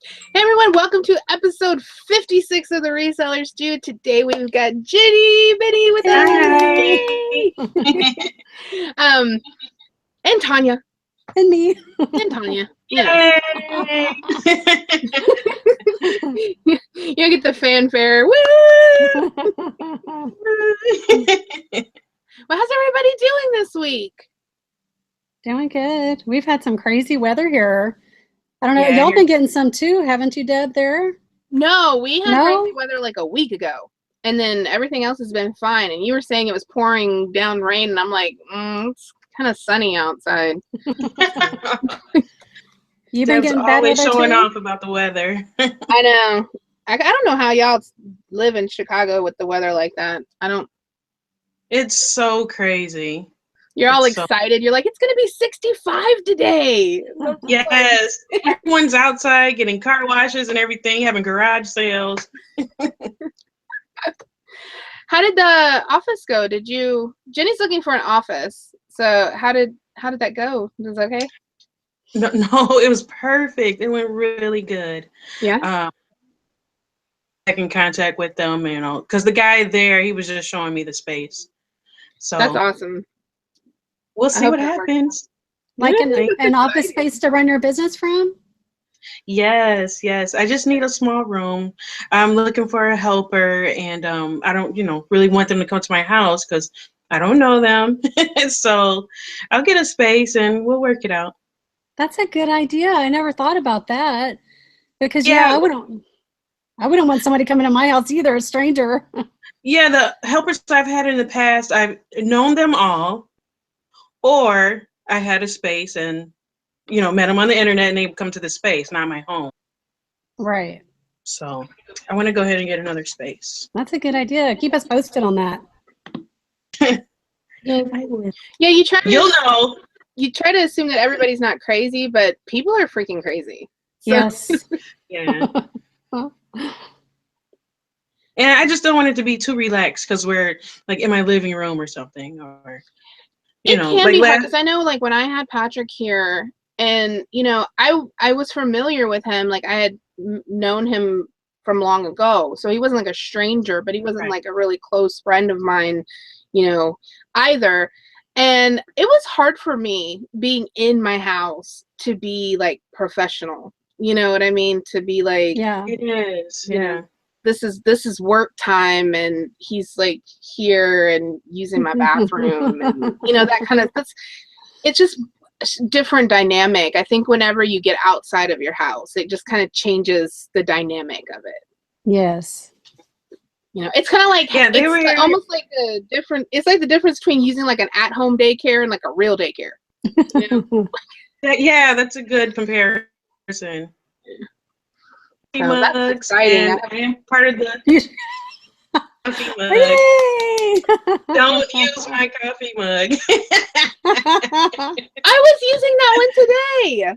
Hey everyone, welcome to episode 56 of the Reseller Stew. Today we've got Jenny Benny with us. And Tonya. And me. And Tonya. Yeah. You'll get the fanfare. Woo! Well, how's everybody doing this week? Doing good. We've had some crazy weather here. I don't know. Yeah, Y'all been getting some too, haven't you, Deb, there? No, we had crazy weather like a week ago. And then everything else has been fine. And you were saying it was pouring down rain. And I'm like, it's kind of sunny outside. You've been getting bad always weather showing too? off about the weather. I know. I don't know how y'all live in Chicago with the weather like that. It's so crazy. You're all excited. You're like, it's going to be 65 today. Yes. Everyone's outside getting car washes and everything, having garage sales. How did the office go? Jenny's looking for an office. So how did that go? Was it okay? No, it was perfect. It went really good. Yeah. Back in contact with them, because the guy there, he was just showing me the space. So that's awesome. We'll see what happens. Like an office space to run your business from? Yes. I just need a small room. I'm looking for a helper, and I don't, really want them to come to my house because I don't know them. So I'll get a space and we'll work it out. That's a good idea. I never thought about that. Because I wouldn't want somebody coming to my house either, a stranger. Yeah, the helpers I've had in the past, I've known them all. Or I had a space and, met them on the internet and they come to the space, not my home. Right. So I want to go ahead and get another space. That's a good idea. Keep us posted on that. Yeah, you try to. You'll know. You try to assume that everybody's not crazy, but people are freaking crazy. So. Yes. Yeah. And I just don't want it to be too relaxed because we're like in my living room or something, or. It can be hard because I know, like, when I had Patrick here, and I was familiar with him, like I had known him from long ago, so he wasn't like a stranger, but he wasn't like a really close friend of mine, either. And it was hard for me being in my house to be like professional. You know what I mean? To be like, yeah, it is. Yeah. This is work time, and he's like here and using my bathroom, and that kind of it's just different dynamic. I think whenever you get outside of your house, it just kind of changes the dynamic of it. Yes. It's kind of like almost like a different. It's like the difference between using like an at-home daycare and like a real daycare. Yeah, that's a good comparison. So that's exciting. I am part of the coffee mug. Don't use my coffee mug. I was using that one today.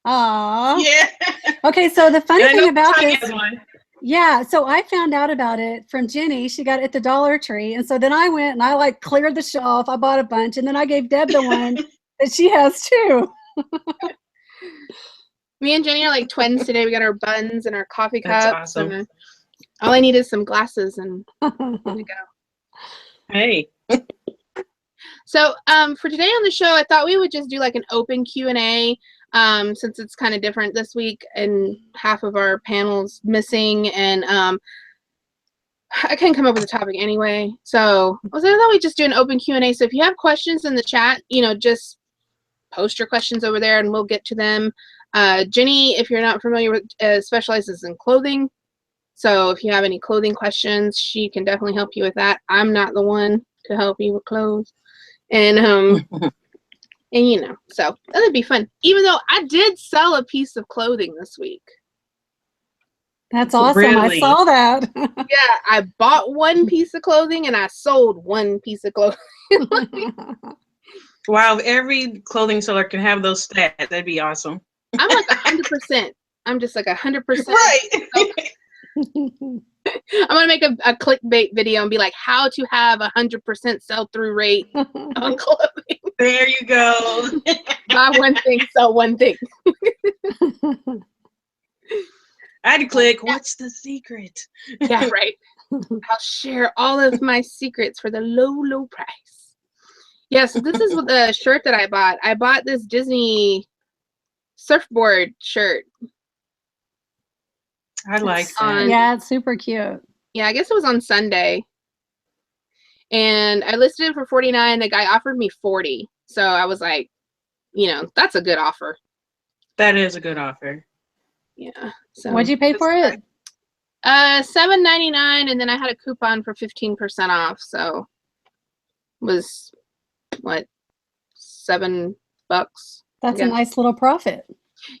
Aww. Yeah. Okay, so the funny thing about this. Yeah, so I found out about it from Jenny. She got it at the Dollar Tree. And so then I went and I like cleared the shelf. I bought a bunch. And then I gave Deb the one that she has too. Me and Jenny are like twins today. We got our buns and our coffee cups. That's awesome. And all I need is some glasses and good to go. Hey. So for today on the show, I thought we would just do like an open Q&A since it's kind of different this week and half of our panel's missing. And I couldn't come up with a topic anyway. So I thought we'd just do an open Q&A. So if you have questions in the chat, just post your questions over there and we'll get to them. Jenny, if you're not familiar with, specializes in clothing. So if you have any clothing questions, she can definitely help you with that. I'm not the one to help you with clothes. And, so that'd be fun. Even though I did sell a piece of clothing this week. That's awesome. Really? I saw that. Yeah, I bought one piece of clothing and I sold one piece of clothing. Wow, if every clothing seller can have those stats, that'd be awesome. I'm like 100%. I'm just like 100%. Right. I'm gonna make a clickbait video and be like, how to have 100% sell-through rate on clothing. There you go. Buy one thing, sell one thing. I had to click, what's the secret? Yeah, right. I'll share all of my secrets for the low, low price. Yeah, so this is what the shirt that I bought. I bought this Disney surfboard shirt. I like that. Yeah, it's super cute. Yeah, I guess it was on Sunday. And I listed it for $49. The guy offered me $40. So I was like, you know, that's a good offer. That is a good offer. Yeah. So What'd you pay for it? $7.99, and then I had a coupon for 15% off. So it was what, $7? That's a nice little profit.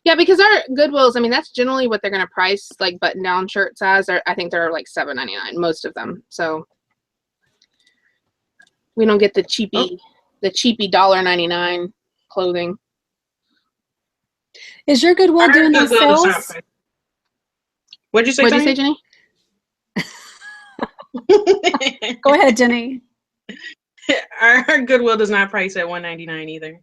Yeah, because our Goodwills, I mean, that's generally what they're gonna price like button-down shirts as. I think they're like $7.99, most of them. So we don't get the cheapy $1.99 clothing. Is your Goodwill doing those sales? What'd you say, Jenny? Go ahead, Jenny. Our Goodwill does not price at $1.99 either.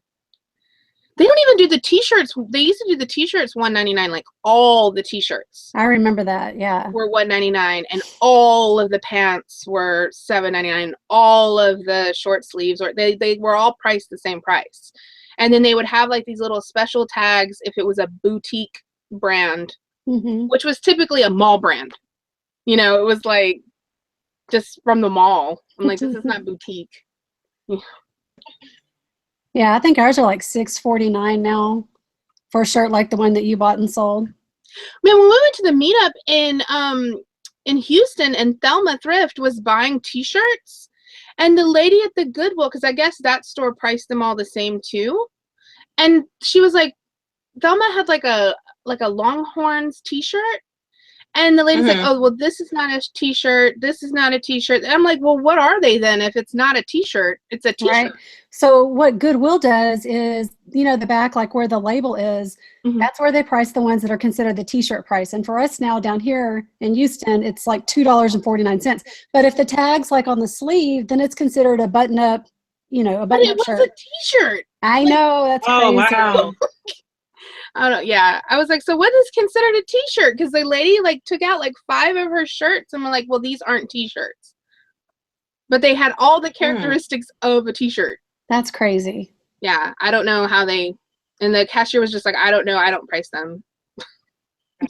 They don't even do the t-shirts. They used to do the t-shirts $1.99, like all the t-shirts. I remember that, yeah. Were $1.99, and all of the pants were $7.99. All of the short sleeves they were all priced the same price. And then they would have like these little special tags if it was a boutique brand, which was typically a mall brand. You know, it was like just from the mall. I'm like, this is not boutique. Yeah, I think ours are like $6.49 now for a shirt like the one that you bought and sold. Man, when we went to the meetup in Houston, and Thelma Thrift was buying t-shirts, and the lady at the Goodwill, because I guess that store priced them all the same too, and she was like, Thelma had like a Longhorns t-shirt, and the lady's like, oh, well, this is not a t-shirt, this is not a t-shirt. And I'm like, well, what are they then? If it's not a t-shirt, it's a t-shirt. Right. So what Goodwill does is, you know, the back, like where the label is, that's where they price the ones that are considered the t-shirt price. And for us now down here in Houston, it's like $2.49. But if the tag's like on the sleeve, then it's considered a button-up, you know, a button-up shirt. But it was a t-shirt. I know, that's crazy. Wow. I don't know. Yeah, I was like, so what is considered a t-shirt? Because the lady like took out like 5 of her shirts, and we're like, well, these aren't t-shirts, but they had all the characteristics of a t-shirt. That's crazy. Yeah, I don't know how they. And the cashier was just like, I don't know, I don't price them.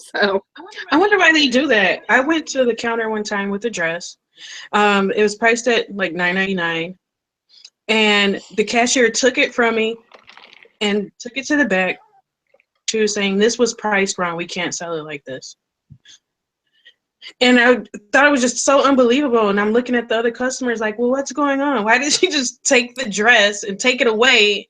So I wonder why they do that. I went to the counter one time with a dress. It was priced at like $9.99, and the cashier took it from me and took it to the back. She was saying, this was priced wrong. We can't sell it like this. And I thought it was just so unbelievable. And I'm looking at the other customers like, well, what's going on? Why did she just take the dress and take it away?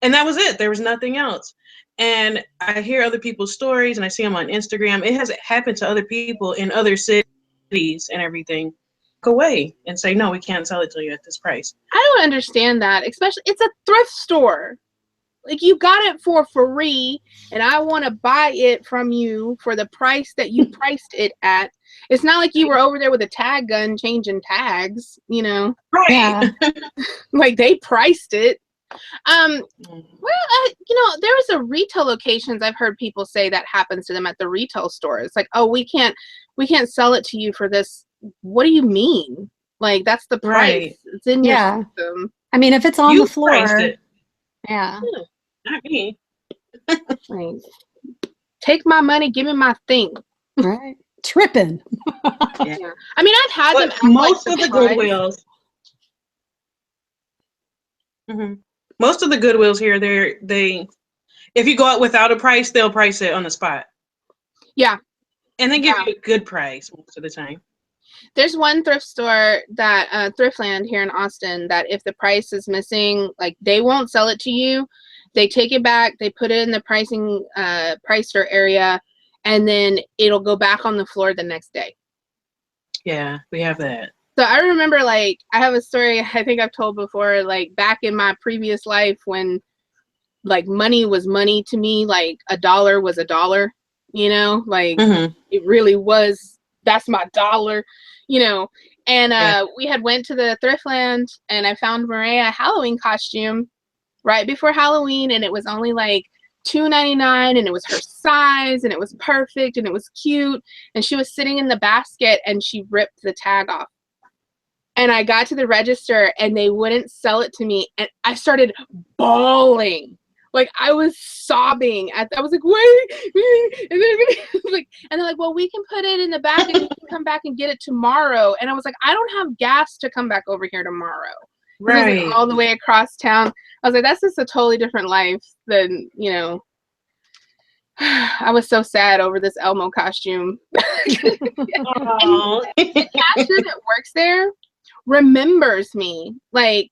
And that was it. There was nothing else. And I hear other people's stories, and I see them on Instagram. It has happened to other people in other cities and everything. Go away and say, no, we can't sell it to you at this price. I don't understand that. Especially, it's a thrift store. Like, you got it for free, and I want to buy it from you for the price that you priced it at. It's not like you were over there with a tag gun changing tags, you know. Right. Yeah. Like, they priced it. You know, there was a retail locations I've heard people say that happens to them at the retail stores. Like, oh, we can't sell it to you for this. What do you mean? Like, that's the price. Right. It's in your system. I mean, if it's on the floor. It. Yeah. Not me. Like, take my money, give me my thing. Right. Tripping. Yeah. I mean, I've had them. Most of the Goodwills. Most of the Goodwills here, they if you go out without a price, they'll price it on the spot. Yeah. And they give you a good price most of the time. There's one thrift store that Thriftland here in Austin that if the price is missing, like, they won't sell it to you. They take it back, they put it in the pricer area, and then it'll go back on the floor the next day. Yeah, we have that. So I remember, like, I have a story I think I've told before, like, back in my previous life when, like, money was money to me, like, $1 was $1, you know? Like, it really was, that's my dollar, you know? And we had went to the Thriftland, and I found Maria a Halloween costume right before Halloween, and it was only like $2.99 and it was her size and it was perfect and it was cute. And she was sitting in the basket and she ripped the tag off. And I got to the register and they wouldn't sell it to me. And I started bawling. Like I was sobbing. I was like, wait. And they're like, well, we can put it in the back and you can come back and get it tomorrow. And I was like, I don't have gas to come back over here tomorrow. Right. It was like all the way across town. I was like, that's just a totally different life than, you know. I was so sad over this Elmo costume. Oh. And the cashier that works there remembers me, like,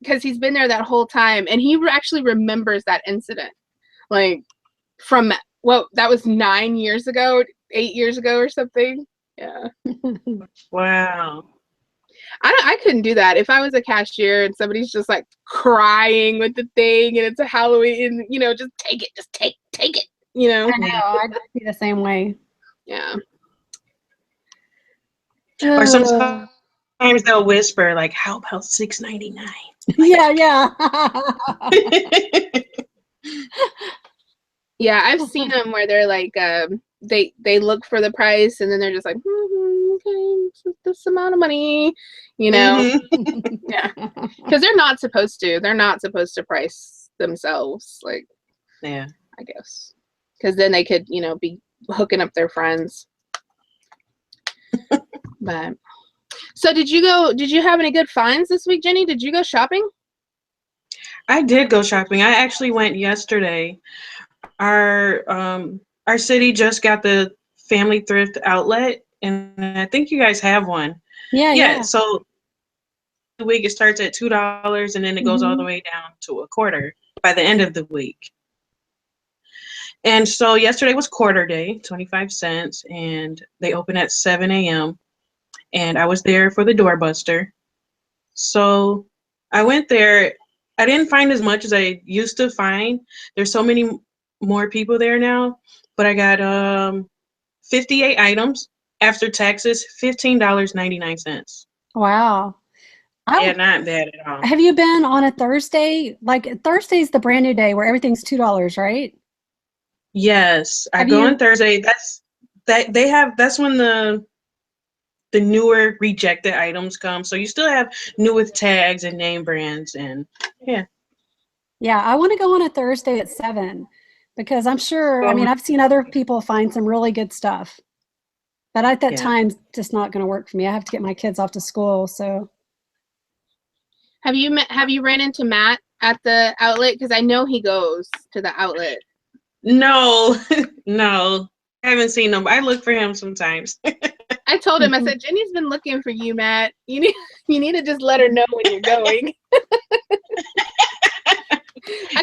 because he's been there that whole time, and he actually remembers that incident, like, from that was 9 years ago, 8 years ago or something. Yeah. Wow. I couldn't do that if I was a cashier and somebody's just like crying with the thing and it's a Halloween, you know, just take it, take it, you know. I know, I be the same way. Yeah. Or sometimes they'll whisper like, "How about $6.99?" Yeah. Yeah, I've seen them where they're like, they look for the price and then they're just like, okay, this amount of money, you know. Yeah, because they're not supposed to. They're not supposed to price themselves, like. Yeah. I guess, because then they could, you know, be hooking up their friends. But so did you have any good finds this week, Jenny? Did you go shopping? I did go shopping. I actually went yesterday. Our city just got the family thrift outlet, and I think you guys have one. Yeah. So the week it starts at $2, and then it goes all the way down to a quarter by the end of the week. And so yesterday was quarter day, 25 cents, and they open at 7 a.m. And I was there for the doorbuster. So I went there. I didn't find as much as I used to find. There's so many more people there now, but I got 58 items after taxes, $15.99. Wow. Yeah, not bad at all. Have you been on a Thursday? Like Thursday's the brand new day where everything's $2, right? Yes, I go on Thursday. That's when the newer rejected items come. So you still have new with tags and name brands, and yeah. Yeah, I want to go on a Thursday at 7 because I'm sure, I mean, I've seen other people find some really good stuff. But at that time, just not going to work for me. I have to get my kids off to school, so. Have you ran into Matt at the outlet? Because I know he goes to the outlet. No, no, I haven't seen him. I look for him sometimes. I told him, I said, Jenny's been looking for you, Matt. You need to just let her know when you're going.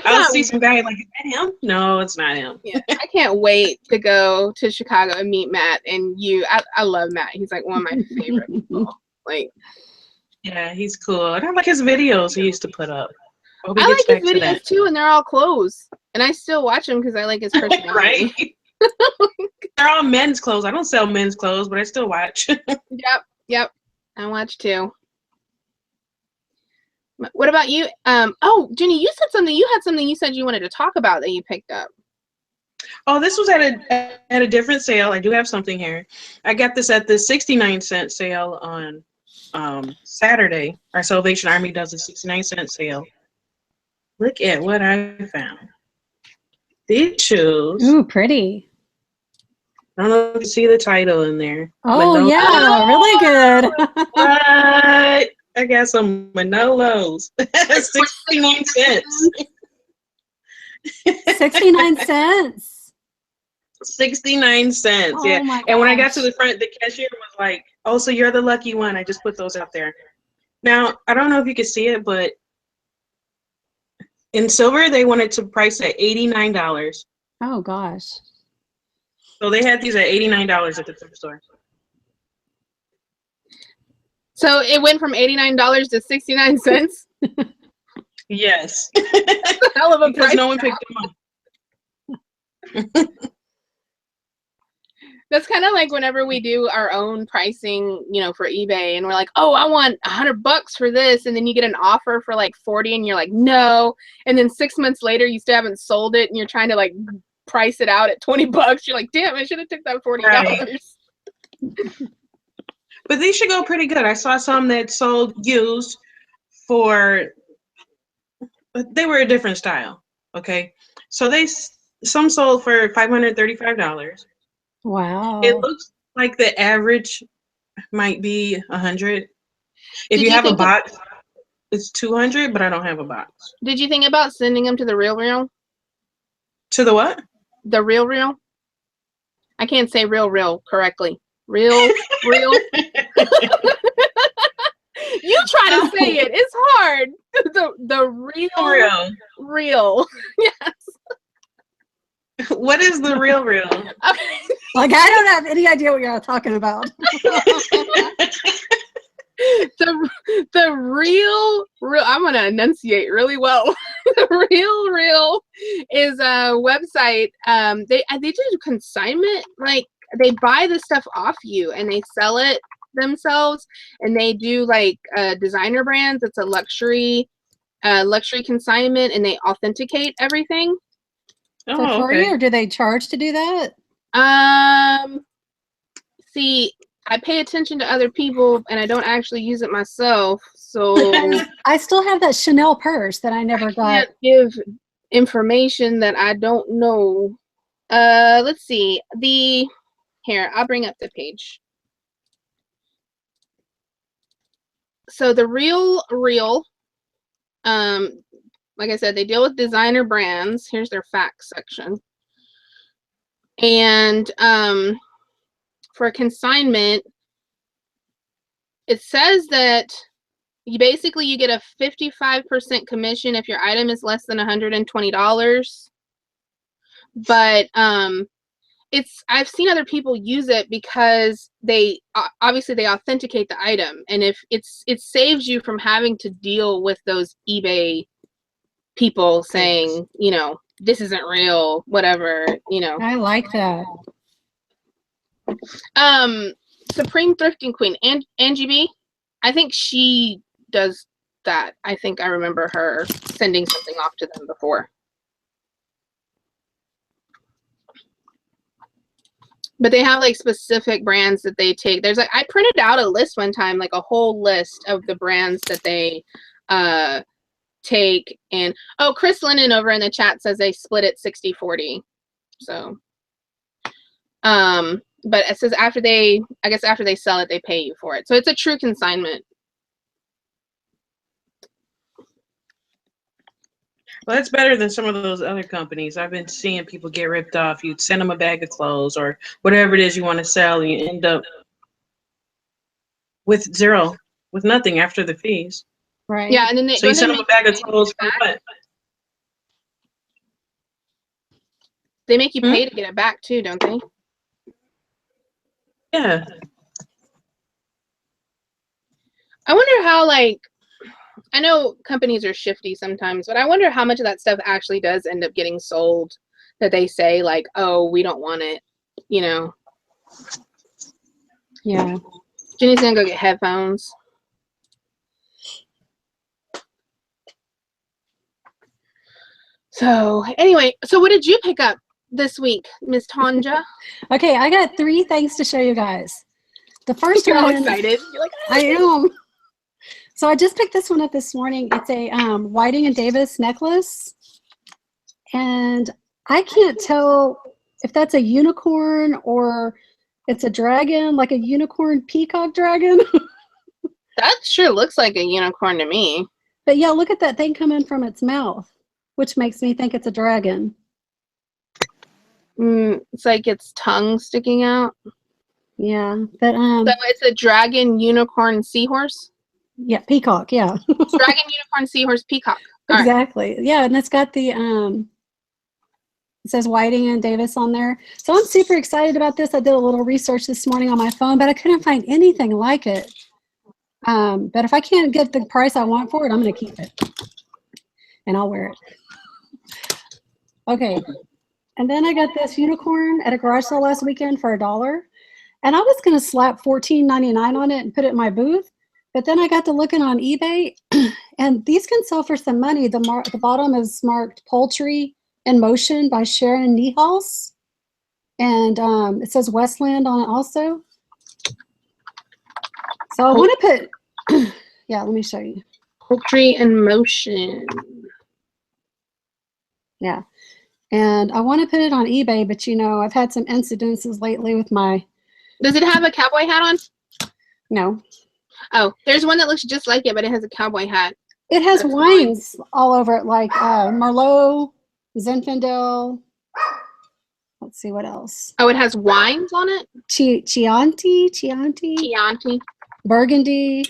I'll see some guy like, is that him? No, it's not him. Yeah, I can't wait to go to Chicago and meet Matt and you. I love Matt. He's like one of my favorite people. Like, yeah, he's cool. And I like his videos he used to put up. I like his videos too, and they're all clothes. And I still watch them because I like his personality. Right? They're all men's clothes. I don't sell men's clothes, but I still watch. Yep. I watch too. What about you? Oh, Jenny, you said something. You had something you said you wanted to talk about that you picked up. Oh, this was at a different sale. I do have something here. I got this at the 69-cent sale on Saturday. Our Salvation Army does a 69-cent sale. Look at what I found. These shoes. Ooh, pretty. I don't know if you see the title in there. Oh, Manolo. yeah, really good. What? I got some Manolos. 69 cents. 69 cents. 69 cents. Oh, yeah. my And when I got gosh. to the front, the cashier was like, "Oh, so you're the lucky one." I just put those out there. Now, I don't know if you can see it, but in silver, they wanted to price at $89. Oh, gosh. So they had these at $89 at the thrift store. So it went from $89 to 69 cents. Yes. That's a hell of a because price. no one picked them up. That's kind of like whenever we do our own pricing, you know, for eBay, and we're like, oh, I want $100 for this, and then you get an offer for like 40, and you're like, no, and then 6 months later you still haven't sold it, and you're trying to like price it out at $20. You're like, damn, I should have took that $40. Right. But these should go pretty good. I saw some that sold used for, they were a different style. Okay, so some sold for $535. Wow. It looks like the average might be 100. If you have a box, it's 200, but I don't have a box. Did you think about sending them to the Real? To the what? The Real? I can't say real correctly. Real. You try to say it. It's hard. The real. Yes. What is the real? Like, I don't have any idea what you're talking about. the real, I'm going to enunciate really well. The real is a website. They do consignment. Like, they buy the stuff off you and they sell it themselves, and they do like designer brands. It's a luxury consignment, and they authenticate everything. So for you, or do they charge to do that? See, I pay attention to other people, and I don't actually use it myself. So I still have that Chanel purse that I never got. Can't give information that I don't know. Let's see. Here, I'll bring up the page. So the Real, like I said, they deal with designer brands. Here's their facts section. And for consignment, it says that you get a 55% commission if your item is less than $120. But I've seen other people use it because they obviously they authenticate the item, and if it saves you from having to deal with those eBay people saying, you know, this isn't real, whatever, you know. I like that. Supreme Thrifting Queen, Angie B, I think she does that. I think I remember her sending something off to them before. But they have like specific brands that they take. There's like, I printed out a list one time, like a whole list of the brands that they take. And oh, Chris Lennon over in the chat says they split it 60-40. So but it says after they sell it, they pay you for it. So it's a true consignment. Well, that's better than some of those other companies. I've been seeing people get ripped off. You send them a bag of clothes or whatever it is you want to sell, and you end up with nothing after the fees. Right. Yeah, and then so you send them a bag of clothes for what? They make you pay to get it back too, don't they? Yeah. I wonder how, like, I know companies are shifty sometimes, but I wonder how much of that stuff actually does end up getting sold that they say, like, oh, we don't want it, you know? Yeah. Jenny's gonna go get headphones. So anyway, so what did you pick up this week, Miss Tonya? Okay, I got 3 things to show you guys. The first You're all one, excited. You're like, I am. So I just picked this one up this morning. It's a Whiting and Davis necklace. And I can't tell if that's a unicorn or it's a dragon, like a unicorn peacock dragon. that sure looks like a unicorn to me. But yeah, look at that thing coming from its mouth, which makes me think it's a dragon. It's like its tongue sticking out. Yeah, but so it's a dragon, unicorn, seahorse. Yeah, peacock. Yeah. Dragon, unicorn, seahorse, peacock. All exactly. Right. Yeah, and it's got the it says Whiting and Davis on there. So I'm super excited about this. I did a little research this morning on my phone, but I couldn't find anything like it. But if I can't get the price I want for it, I'm going to keep it, and I'll wear it. Okay. And then I got this unicorn at a garage sale last weekend for $1. And I was going to slap $14.99 on it and put it in my booth. But then I got to looking on eBay, and these can sell for some money. The bottom is marked Poultry in Motion by Sharon Niehaus. And it says Westland on it also. So I want to put, yeah, let me show you. Poultry in Motion. Yeah. And I want to put it on eBay, but you know, I've had some incidences lately with my. Does it have a cowboy hat on? No. Oh, there's one that looks just like it, but it has a cowboy hat. It has wines all over it, like Merlot, Zinfandel. Let's see what else. Oh, it has wines on it? Chianti. Burgundy.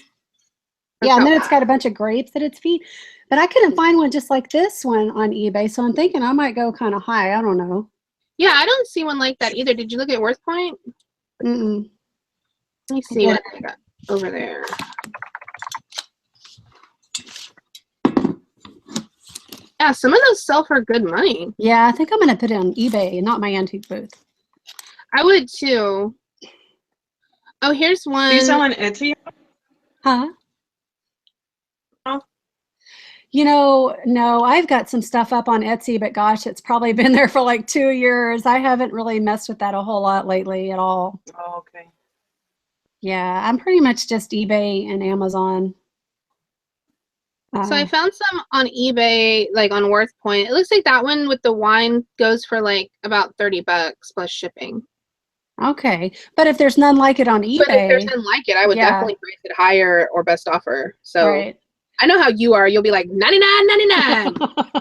Yeah, and then it's got a bunch of grapes at its feet. But I couldn't find one just like this one on eBay, so I'm thinking I might go kind of high. I don't know. Yeah, I don't see one like that either. Did you look at Worth Point? Mm-mm. Let me see what I got over there. Yeah, some of those sell for good money. Yeah, I think I'm going to put it on eBay and not my antique booth. I would too. Oh, here's one. Do you sell on Etsy? Huh? Oh. You know, no, I've got some stuff up on Etsy, but gosh, it's probably been there for like 2 years. I haven't really messed with that a whole lot lately at all. Oh, okay. Yeah, I'm pretty much just eBay and Amazon. So I found some on eBay, like on Worth Point. It looks like that one with the wine goes for like about $30 plus shipping. Okay, but if there's none like it on eBay, but if there's none like it, I would definitely price it higher or best offer. So right. I know how you are. You'll be like $99.99.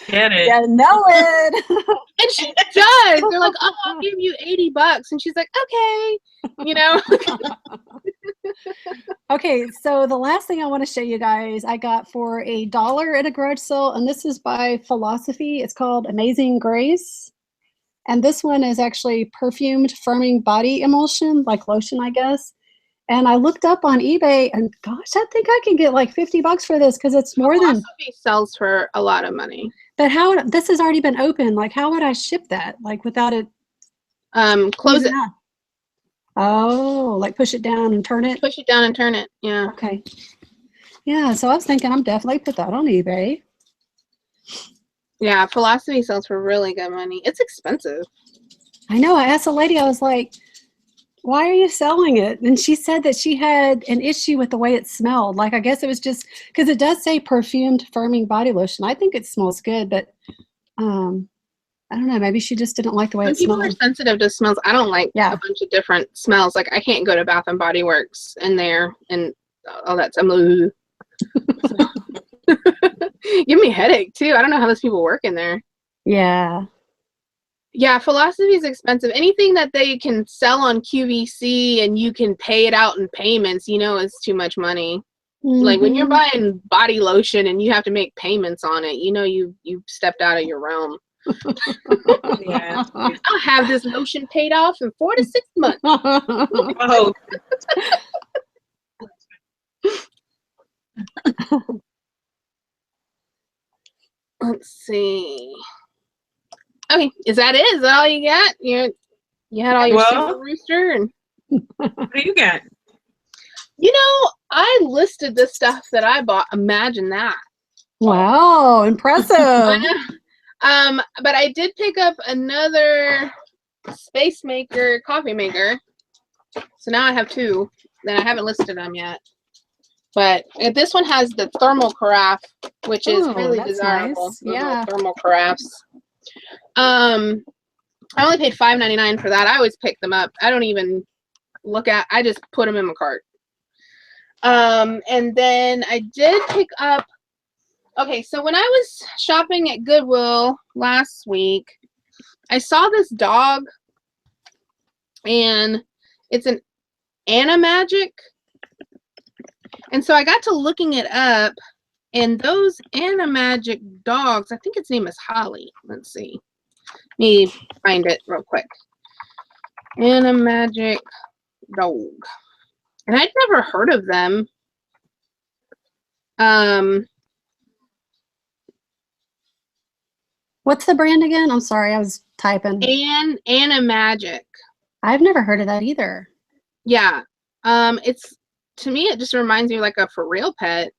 Get it? Yeah, know it. And she does. They're like, "Oh, I'll give you $80," and she's like, "Okay," you know. Okay, so the last thing I want to show you guys, I got for $1 at a garage sale, and this is by Philosophy. It's called Amazing Grace, and this one is actually perfumed firming body emulsion, like lotion, I guess. And I looked up on eBay, and gosh, I think I can get like $50 for this because it's more than. Philosophy sells for a lot of money. But how? This has already been open. Like, how would I ship that? Like, without it? Close it. Oh, like push it down and turn it? Push it down and turn it, yeah. Okay. Yeah, so I was thinking I'm definitely put that on eBay. Yeah, Philosophy sells for really good money. It's expensive. I know. I asked a lady, I was like, why are you selling it? And she said that she had an issue with the way it smelled. Like, I guess it was just, because it does say perfumed firming body lotion. I think it smells good, but I don't know. Maybe she just didn't like the way it smelled. People are sensitive to smells. I don't like a bunch of different smells. Like, I can't go to Bath and Body Works in there and all that. Give me a headache too. I don't know how those people work in there. Yeah. Yeah, Philosophy is expensive. Anything that they can sell on QVC and you can pay it out in payments, you know, is too much money. Mm-hmm. Like when you're buying body lotion and you have to make payments on it, you know, you stepped out of your realm. Yeah, I'll have this lotion paid off in 4 to 6 months. Oh. Let's see. Okay, is that it? Is that all you got? You had all your Super Rooster and what do you got? You know, I listed the stuff that I bought. Imagine that. Wow, impressive. But I did pick up another Space Maker coffee maker. So now I have 2. Then I haven't listed them yet. But this one has the thermal carafe, which is really desirable. Nice. Yeah. Thermal carafes. I only paid $5.99 for that. I always pick them up. I don't even look at. I just put them in my cart. And then I did pick up. Okay, so when I was shopping at Goodwill last week, I saw this dog, and it's an Animagic. And so I got to looking it up, and those Animagic dogs, I think its name is Holly. Let's see. Let me find it real quick. Animagic dog. And I'd never heard of them. What's the brand again? I'm sorry, I was typing. Anna Magic. I've never heard of that either. Yeah. It's, to me, it just reminds me of like a for real pet.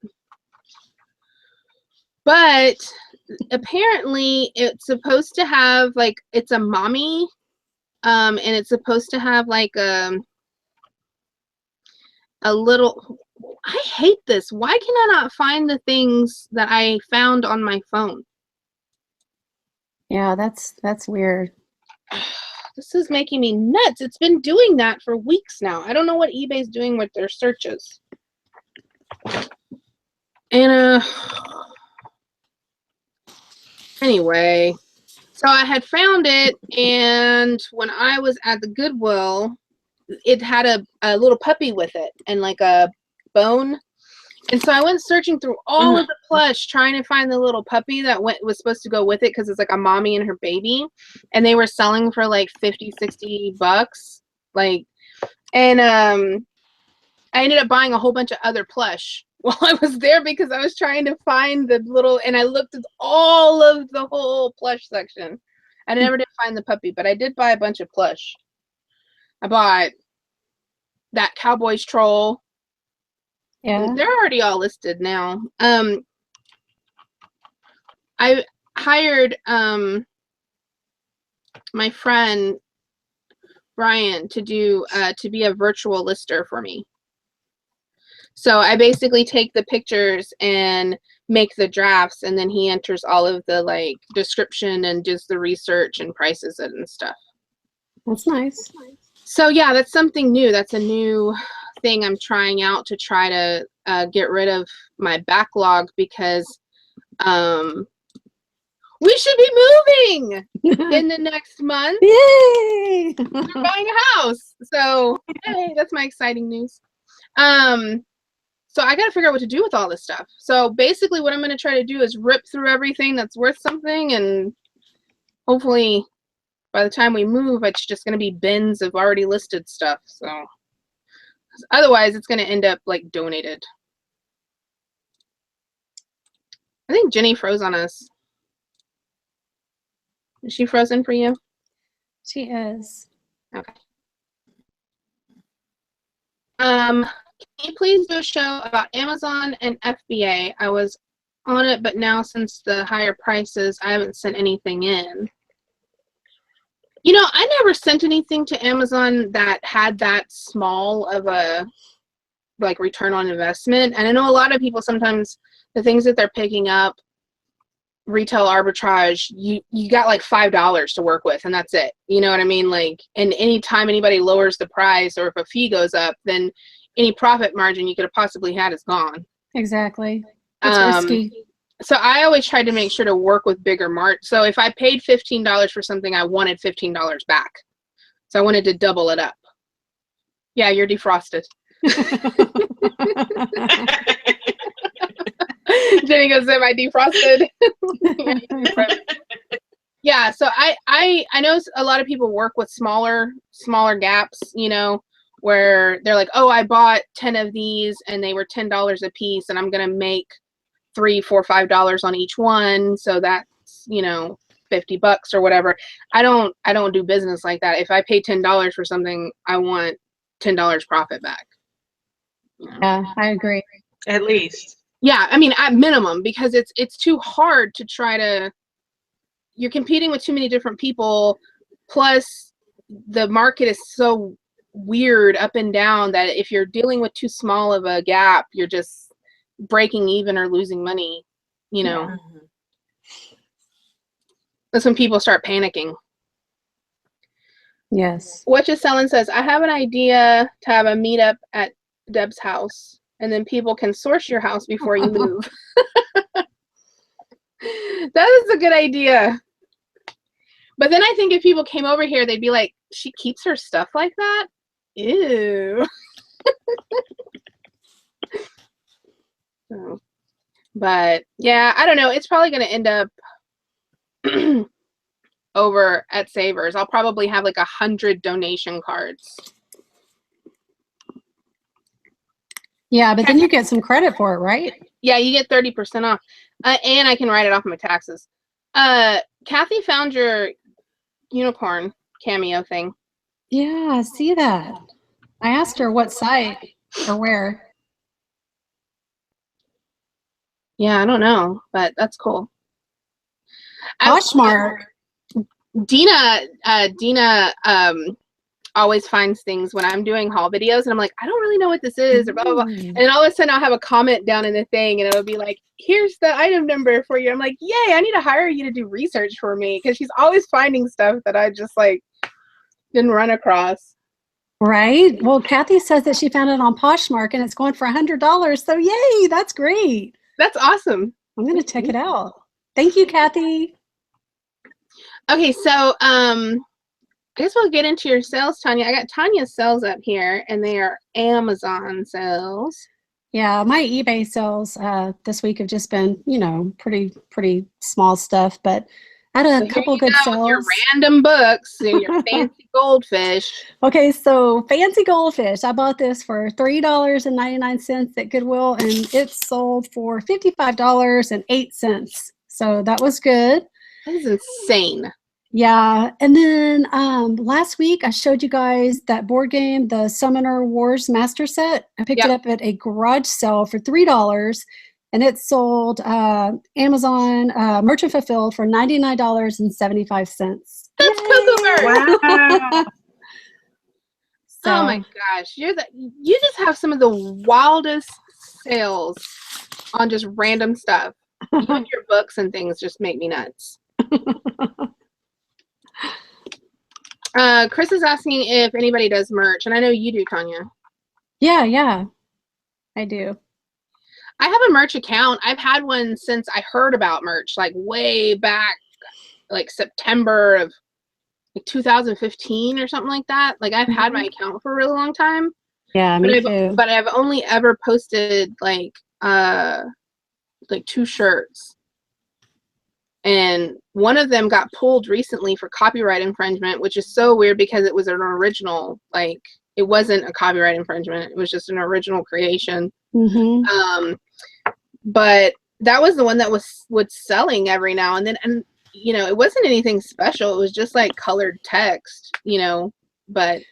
But apparently it's supposed to have like, it's a mommy, and it's supposed to have like a little, I hate this. Why can I not find the things that I found on my phone? Yeah, that's weird. This is making me nuts. It's been doing that for weeks now. I don't know what eBay's doing with their searches. And anyway, so I had found it, and when I was at the Goodwill, it had a little puppy with it and like a bone. And so I went searching through all of the plush trying to find the little puppy that was supposed to go with it, because it's like a mommy and her baby, and they were selling for like 50, 60 bucks. Like, and I ended up buying a whole bunch of other plush while I was there, because I was trying to find the little, and I looked at all of the whole plush section. I never did find the puppy, but I did buy a bunch of plush. I bought that Cowboys troll. Yeah. They're already all listed now. I hired my friend Brian to do to be a virtual lister for me. So I basically take the pictures and make the drafts, and then he enters all of the like description and does the research and prices it and stuff. That's nice. So yeah, that's something new. That's a new thing I'm trying out to try to get rid of my backlog, because we should be moving in the next month. Yay! We're buying a house. So hey, that's my exciting news. So I got to figure out what to do with all this stuff. So basically what I'm going to try to do is rip through everything that's worth something, and hopefully by the time we move, it's just going to be bins of already listed stuff. So otherwise it's going to end up like donated. I think Jenny froze on us. Is she frozen for you? She is. Okay. Can you please do a show about Amazon and FBA? I was on it, but now since the higher prices, I haven't sent anything in. You know, I never sent anything to Amazon that had that small of a like return on investment. And I know a lot of people sometimes the things that they're picking up, retail arbitrage, you got like $5 to work with, and that's it. You know what I mean? Like, and anytime anybody lowers the price or if a fee goes up, then any profit margin you could have possibly had is gone. Exactly. It's risky. So I always tried to make sure to work with bigger So if I paid $15 for something, I wanted $15 back. So I wanted to double it up. Yeah, you're defrosted. Jenny goes, am I defrosted? Yeah, so I know a lot of people work with smaller gaps, you know, where they're like, oh, I bought 10 of these and they were $10 a piece, and I'm gonna make $3, $4, $5 on each one, so that's, you know, 50 bucks or whatever. I don't do business like that. If I pay $10 for something, I want $10 profit back. You know? Yeah, I agree. At least. Yeah, I mean, at minimum, because it's too hard to try to, you're competing with too many different people, plus the market is so weird up and down that if you're dealing with too small of a gap, you're just breaking even or losing money, you know. Yeah. That's when people start panicking. Yes. What Just Selling says, I have an idea to have a meetup at Deb's house, and then people can source your house before you move. That is a good idea. But then I think if people came over here, they'd be like, she keeps her stuff like that? Ew. So, but yeah, I don't know. It's probably going to end up over at Savers. I'll probably have like 100 donation cards. Yeah, but then you get some credit for it, right? Yeah, you get 30% off. And I can write it off my taxes. Kathy found your unicorn cameo thing. Yeah, I see that. I asked her what site or where. Yeah, I don't know, but that's cool. Poshmark. Dina always finds things when I'm doing haul videos, and I'm like, I don't really know what this is, or blah, blah, blah. And then all of a sudden I'll have a comment down in the thing, and it'll be like, here's the item number for you. I'm like, yay, I need to hire you to do research for me, because she's always finding stuff that I just, like, didn't run across. Right? Well, Kathy says that she found it on Poshmark, and it's going for $100, so yay, that's great. That's awesome. I'm going to check it out. Thank you, Kathy. Okay, so, I guess we'll get into your sales, Tonya. I got Tonya's sales up here, and they are Amazon sales. Yeah, my eBay sales this week have just been, you know, pretty small stuff, but I had a couple good sales. Your random books and your fancy goldfish. Okay, so fancy goldfish. I bought this for $3.99 at Goodwill, and it sold for $55.08. So that was good. That is insane. Yeah, and then last week I showed you guys that board game, the Summoner Wars Master Set. I picked it up at a garage sale for $3, and it sold Amazon merchant fulfilled for $99.75. That's Cuckoo. Wow. So, oh my gosh, you just have some of the wildest sales on just random stuff. You and your books and things just make me nuts. Chris is asking if anybody does merch, and I know you do, Tonya. Yeah, I do. I have a merch account. I've had one since I heard about merch, like way back, like September of 2015 or something like that. Like I've had my account for a really long time. Yeah, me too. But I've only ever posted like 2 shirts. And one of them got pulled recently for copyright infringement, which is so weird because it was an original, like it wasn't a copyright infringement. It was just an original creation. Mm-hmm. But that was the one that was selling every now and then. And, you know, it wasn't anything special. It was just like colored text, you know, but,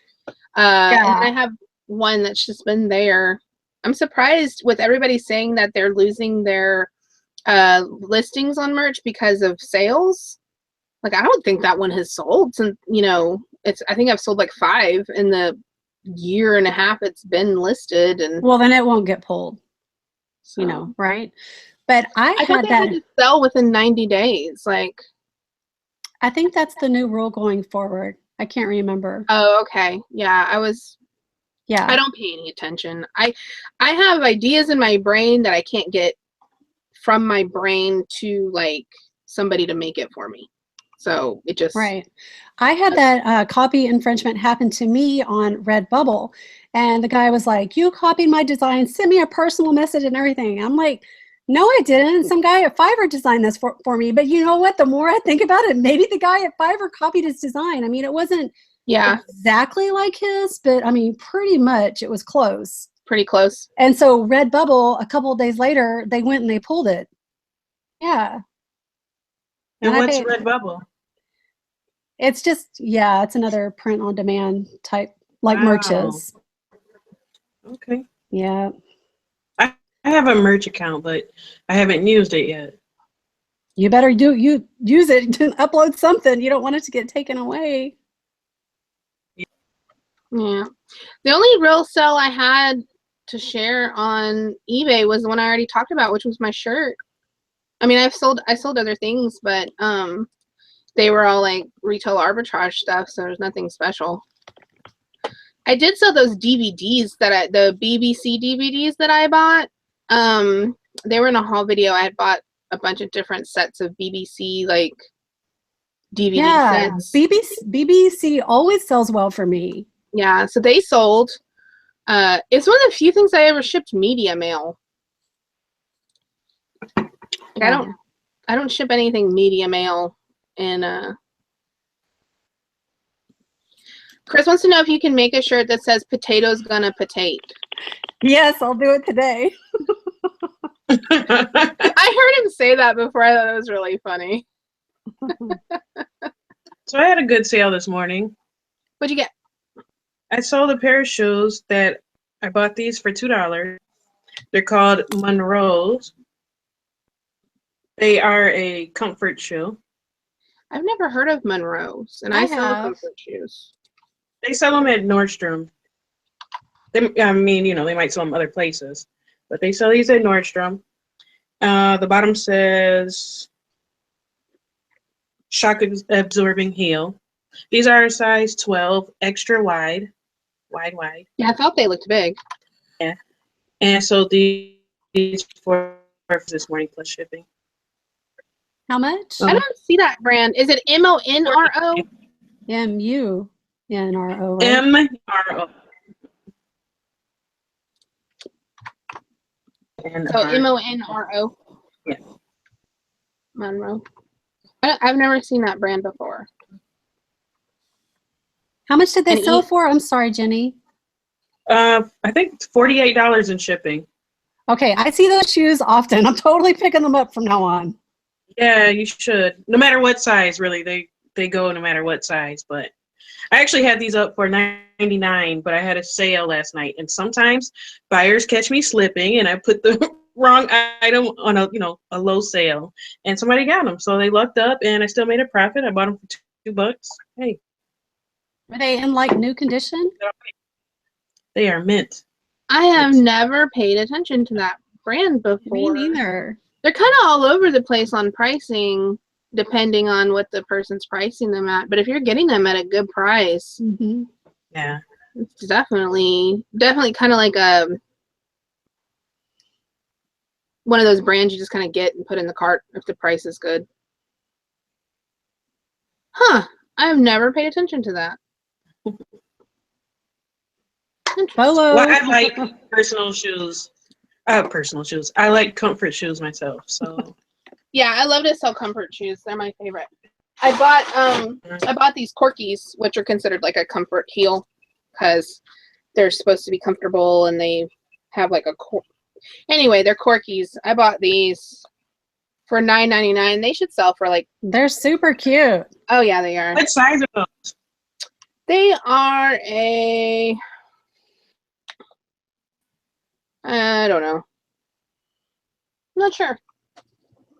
and I have one that's just been there. I'm surprised with everybody saying that they're losing their listings on merch because of sales. Like I don't think that one has sold since, you know, I think I've sold like 5 in the year and a half it's been listed. And well, then it won't get pulled, so, you know, right? But I had that to sell within 90 days. Like I think that's the new rule going forward. I can't remember. Oh, okay. Yeah, I don't pay any attention. I have ideas in my brain that I can't get from my brain to like somebody to make it for me. So it just right. I had that copy infringement happen to me on Redbubble, and the guy was like, "You copied my design, send me a personal message and everything." I'm like, "No, I didn't. Some guy at Fiverr designed this for me." But you know what? The more I think about it, maybe the guy at Fiverr copied his design. I mean, it wasn't exactly like his, but I mean, pretty much it was close. Pretty close. And so Redbubble, a couple of days later, they went and they pulled it. Yeah. And what's Redbubble? It's just, it's another print on demand type, like merches. Okay. Yeah. I have a merch account, but I haven't used it yet. You better use it to upload something. You don't want it to get taken away. Yeah. The only real sale I had to share on eBay was the one I already talked about, which was my shirt. I mean, I sold other things, but they were all like retail arbitrage stuff, so there's nothing special. I did sell those DVDs the BBC DVDs that I bought. They were in a haul video. I had bought a bunch of different sets of BBC like DVD sets. BBC always sells well for me. Yeah, so they sold. It's one of the few things I ever shipped media mail. I don't ship anything media mail. And Chris wants to know if you can make a shirt that says "Potatoes gonna potate." Yes, I'll do it today. I heard him say that before. I thought it was really funny. So I had a good sale this morning. What'd you get? I sold a pair of shoes that I bought these for $2. They're called Monroe's. They are a comfort shoe. I've never heard of Monroe's, and I sell comfort shoes. They sell them at Nordstrom. I mean, you know, they might sell them other places, but they sell these at Nordstrom. The bottom says shock absorbing heel. These are a size 12, extra wide. Yeah, I thought they looked big. Yeah. And so these for this morning plus shipping. How much? I don't see that brand. Is it MONRO? MUNRO, right? MRO. So MONRO. Yeah. Monroe. I've never seen that brand before. How much did they sell for? I'm sorry, Jenny. I think $48 in shipping. Okay, I see those shoes often. I'm totally picking them up from now on. Yeah, you should. No matter what size, really. They go no matter what size. But I actually had these up for $99, but I had a sale last night. And sometimes buyers catch me slipping, and I put the wrong item on a low sale, and somebody got them. So they lucked up, and I still made a profit. I bought them for $2. Hey. Are they in like new condition? They are mint. I have never paid attention to that brand before. Me neither. They're kind of all over the place on pricing, depending on what the person's pricing them at. But if you're getting them at a good price, yeah, it's definitely kind of like one of those brands you just kind of get and put in the cart if the price is good. Huh? I've never paid attention to that. Hello. Well, I like personal shoes. I like comfort shoes myself. So yeah, I love to sell comfort shoes. They're my favorite. I bought these corkies, which are considered like a comfort heel, because they're supposed to be comfortable and they have like anyway, they're corkies. I bought these for $9.99. They should sell for like. They're super cute. Oh yeah, they are. What size are those? They are a. I don't know. I'm not sure.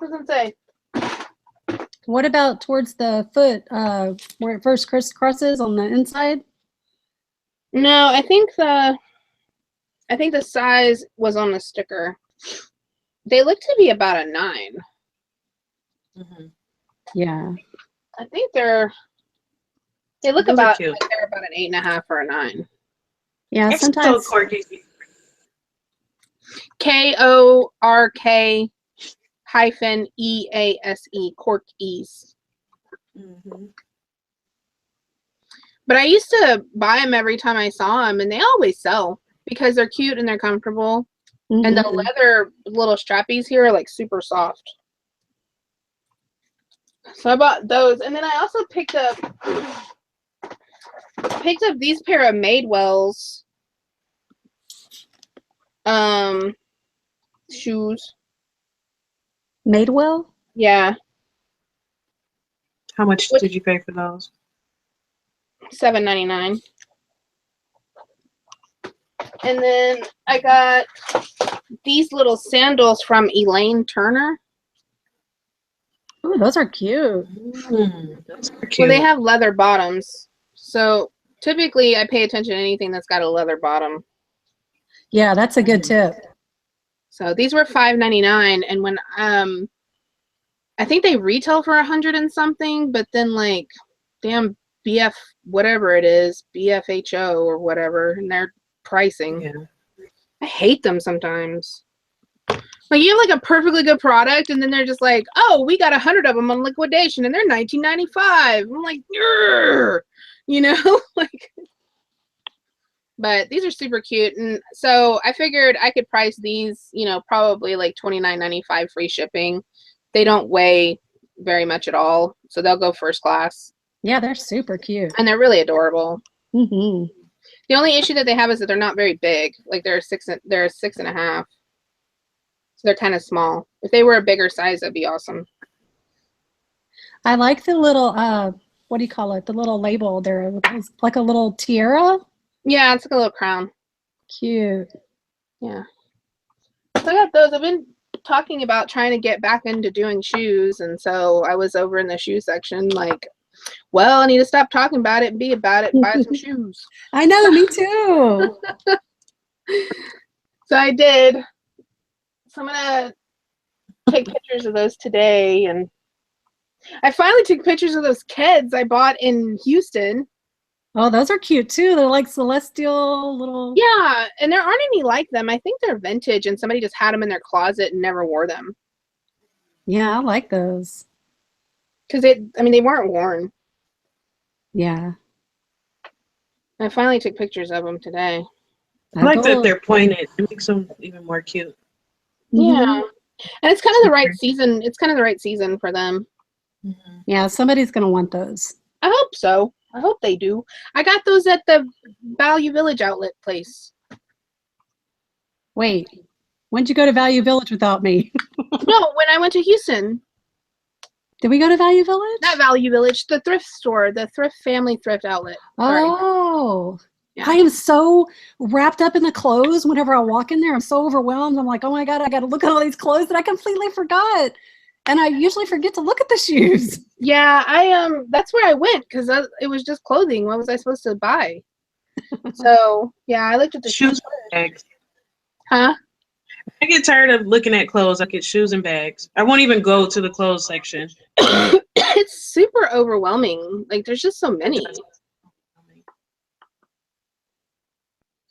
Doesn't say. What about towards the foot, where it first crisscrosses on the inside? No, I think the size was on the sticker. They look to be about a 9. Yeah. I think they look about like they're about an 8.5 or a 9. Yeah, sometimes. KORK -EASE, corkies. But I used to buy them every time I saw them, and they always sell because they're cute and they're comfortable. And the leather little strappies here are like super soft. So I bought those, and then I also picked up these pair of Madewell's shoes. Madewell? Yeah. How much did you pay for those? $7.99. And then I got these little sandals from Elaine Turner. Oh, those are cute. Those are cute. Well, they have leather bottoms. So typically I pay attention to anything that's got a leather bottom. Yeah, that's a good tip. So these were $5.99, and when I think they retail for $100 and something, but then like damn BF whatever it is, BFHO or whatever, and their pricing. Yeah. I hate them sometimes. Like you have like a perfectly good product, and then they're just like, oh, we got 100 of them on liquidation, and they're $19.95. I'm like, you know, like. But these are super cute, and so I figured I could price these, you know, probably like $29.95 free shipping. They don't weigh very much at all, so they'll go first class. Yeah, they're super cute. And they're really adorable. The only issue that they have is that they're not very big. Like they're a 6.5. So they're kind of small. If they were a bigger size, that'd be awesome. I like the little, what do you call it? The little label there. It's like a little tiara. Yeah, it's like a little crown. Cute. Yeah. So I got those. I've been talking about trying to get back into doing shoes, and so I was over in the shoe section like, well, I need to stop talking about it and be about it and buy some shoes. I know, me too. So I did. So I'm gonna take pictures of those today, and I finally took pictures of those Keds I bought in Houston. Oh, those are cute too. They're like celestial little. Yeah, and there aren't any like them. I think they're vintage, and somebody just had them in their closet and never wore them. Yeah, I like those. Because they weren't worn. Yeah. I finally took pictures of them today. I like that they're pointed. It makes them even more cute. Yeah. And it's kind of the right season. It's kind of the right season for them. Mm-hmm. Yeah, somebody's going to want those. I hope so. I hope they do. I got those at the Value Village outlet place. Wait, when'd you go to Value Village without me? No, when I went to Houston. Did we go to Value Village? Not Value Village, the thrift store, the Family Thrift outlet. Sorry. Oh. Yeah. I am so wrapped up in the clothes. Whenever I walk in there, I'm so overwhelmed. I'm like, oh my God, I got to look at all these clothes that I completely forgot. And I usually forget to look at the shoes. Yeah, that's where I went because it was just clothing. What was I supposed to buy? So, yeah, I looked at the shoes and bags. Huh? I get tired of looking at clothes. I get shoes and bags. I won't even go to the clothes section. It's super overwhelming. Like, there's just so many.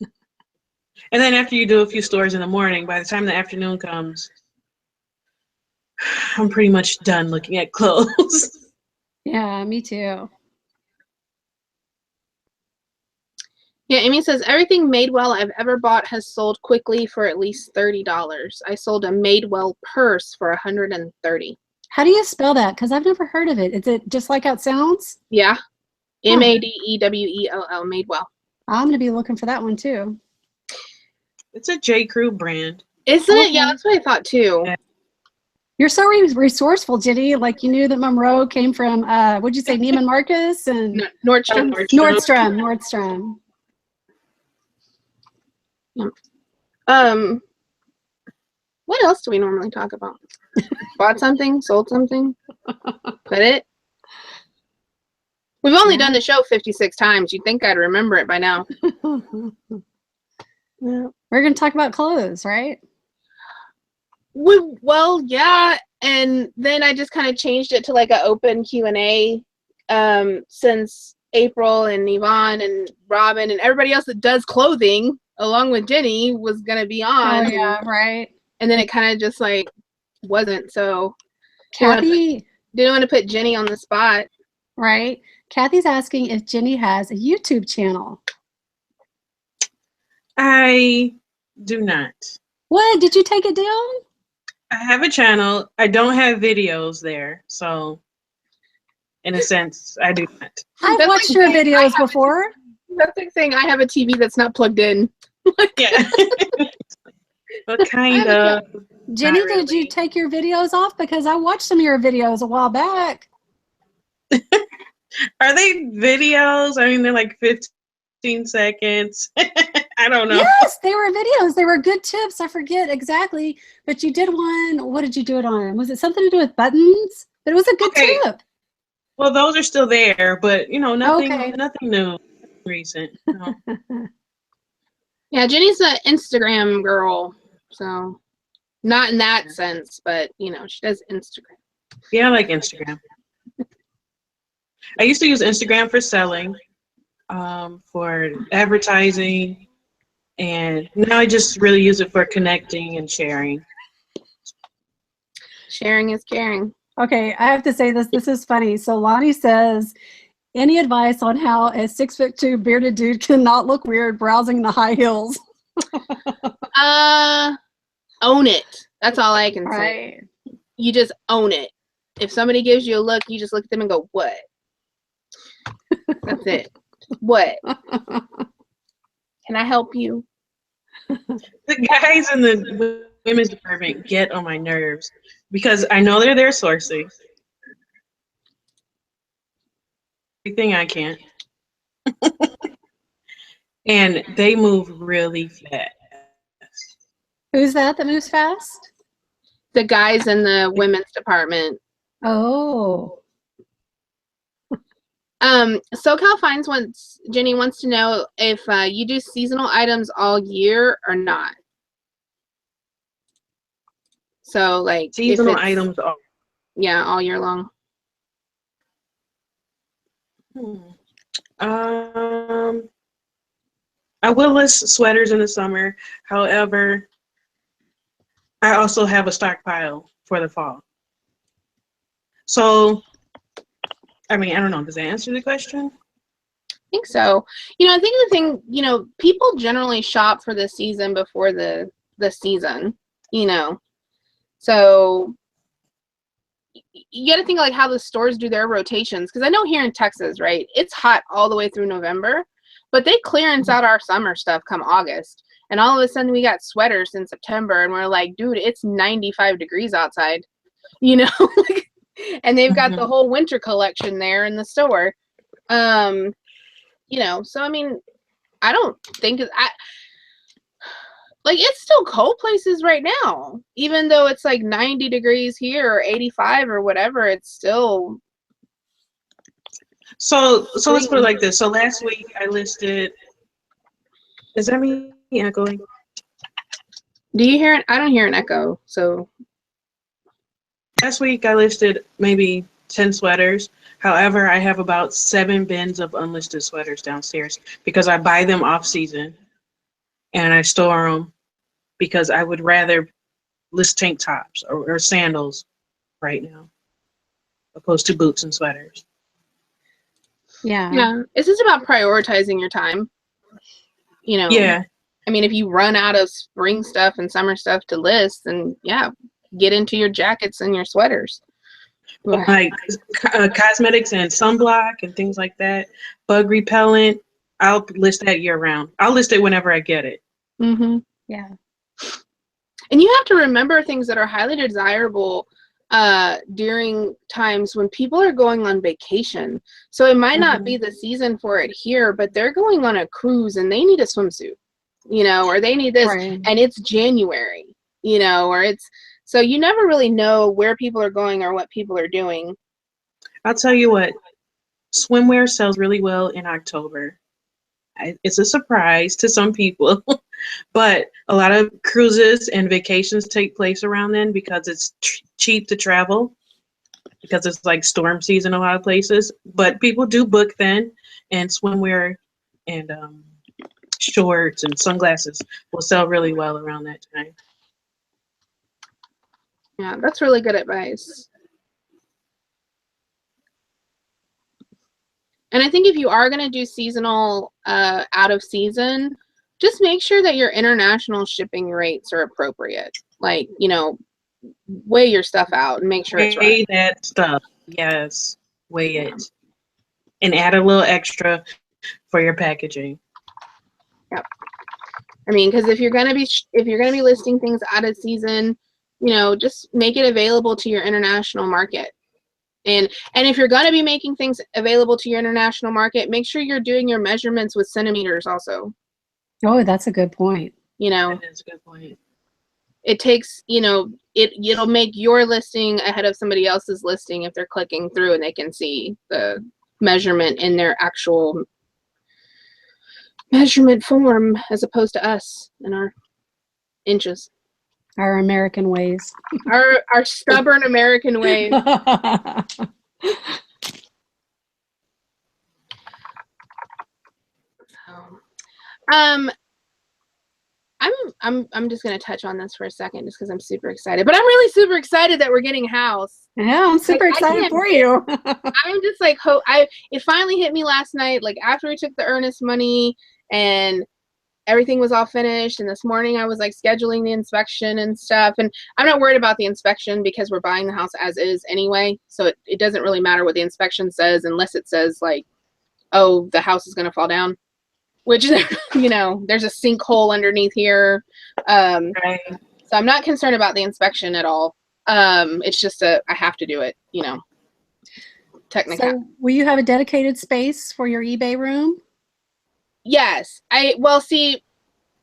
And then after you do a few stores in the morning, by the time the afternoon comes, I'm pretty much done looking at clothes. Yeah, me too. Yeah, Amy says, everything Madewell I've ever bought has sold quickly for at least $30. I sold a Madewell purse for $130. How do you spell that? Because I've never heard of it. Is it just like how it sounds? Yeah. Madewell, Madewell. I'm going to be looking for that one too. It's a J. Crew brand. Isn't it? Yeah, that's what I thought too. Yeah. You're so resourceful, Jenny. Like you knew that Monroe came from, what'd you say, Neiman Marcus? And Nordstrom. Nordstrom. What else do we normally talk about? Bought something, sold something. That it? We've only done the show 56 times. You'd think I'd remember it by now. Yeah. We're going to talk about clothes, right? Well, yeah. And then I just kind of changed it to like an open Q&A since April and Yvon and Robin and everybody else that does clothing along with Jenny was going to be on. Oh, yeah, right. And then it kind of just like wasn't. So Kathy didn't want to put Jenny on the spot. Right. Kathy's asking if Jenny has a YouTube channel. I do not. What? Did you take it down? I have a channel. I don't have videos there. So, in a sense, I do not. I've watched your videos before. That's like saying I have a TV that's not plugged in. Yeah. But kind of. Jenny, Not really. did you take your videos off? Because I watched some of your videos a while back. Are they videos? I mean, they're like 15 seconds. I don't know. Yes, they were videos. They were good tips. I forget exactly. But you did one. What did you do it on? Was it something to do with buttons? But it was a good tip. Well, those are still there, but nothing new recent. No. Yeah, Jenny's an Instagram girl. So not in that sense, but she does Instagram. Yeah, I like Instagram. I used to use Instagram for selling, for advertising, and now I just really use it for connecting and sharing. Sharing is caring. Okay, I have to say this. This is funny. So Lonnie says, any advice on how a 6'2" bearded dude cannot look weird browsing the high heels? Own it. That's all I can say. You just own it. If somebody gives you a look, you just look at them and go, what? That's it. What? Can I help you? The guys in the women's department get on my nerves because I know they're there sourcing. everything I can. And they move really fast. Who's that moves fast? The guys in the women's department. Oh. SoCal Finds Jenny wants to know if you do seasonal items all year or not. So like Seasonal items are all year long. I will list sweaters in the summer. However, I also have a stockpile for the fall. So, I mean, I don't know. Does that answer the question? I think so. I think the thing, people generally shop for the season before the season, So you got to think like how the stores do their rotations. Because I know here in Texas, right, it's hot all the way through November, but they clearance out our summer stuff come August. And all of a sudden we got sweaters in September and we're like, dude, it's 95 degrees outside, and they've got the whole winter collection there in the store. So I mean, I don't think it's still cold places right now. Even though it's like 90 degrees here or 85 or whatever, it's still. So let's put it like this. So last week I listed. Is that me echoing? Do you hear it? I don't hear an echo. So last week I listed maybe 10 sweaters. However, I have about 7 bins of unlisted sweaters downstairs because I buy them off season and I store them because I would rather list tank tops or sandals right now opposed to boots and sweaters. Yeah. It's just about prioritizing your time. Yeah. I mean, if you run out of spring stuff and summer stuff to list, then get into your jackets and your sweaters. Like cosmetics and sunblock and things like that, bug repellent, I'll list that year round. I'll list it whenever I get it. Mm-hmm. Yeah. And you have to remember things that are highly desirable during times when people are going on vacation. So it might not be the season for it here, but they're going on a cruise and they need a swimsuit, or they need this, right. And it's January, or it's. So you never really know where people are going or what people are doing. I'll tell you what, swimwear sells really well in October. It's a surprise to some people, but a lot of cruises and vacations take place around then because it's cheap to travel because it's like storm season a lot of places. But people do book then, and swimwear and shorts and sunglasses will sell really well around that time. Yeah, that's really good advice. And I think if you are going to do seasonal out of season, just make sure that your international shipping rates are appropriate. Like, weigh your stuff out and make sure it's right. Weigh that stuff. Yes, weigh it. And add a little extra for your packaging. Yep. I mean, because if you're gonna be listing things out of season, just make it available to your international market. And if you're gonna be making things available to your international market, make sure you're doing your measurements with centimeters also. Oh, that's a good point. That is a good point. It takes, it'll make your listing ahead of somebody else's listing if they're clicking through and they can see the measurement in their actual measurement form as opposed to us and our inches. Our American ways. Our stubborn American ways. I'm just gonna touch on this for a second just because I'm super excited. But I'm really super excited that we're getting a house. Yeah, I'm super excited for you. I'm just like it finally hit me last night, like after we took the earnest money and everything was all finished, and this morning I was like scheduling the inspection and stuff, and I'm not worried about the inspection because we're buying the house as is anyway, so it doesn't really matter what the inspection says unless it says like, oh, the house is going to fall down, which there's a sinkhole underneath here. Right. So I'm not concerned about the inspection at all. It's just I have to do it, technicality. So will you have a dedicated space for your eBay room? Yes. Well, see,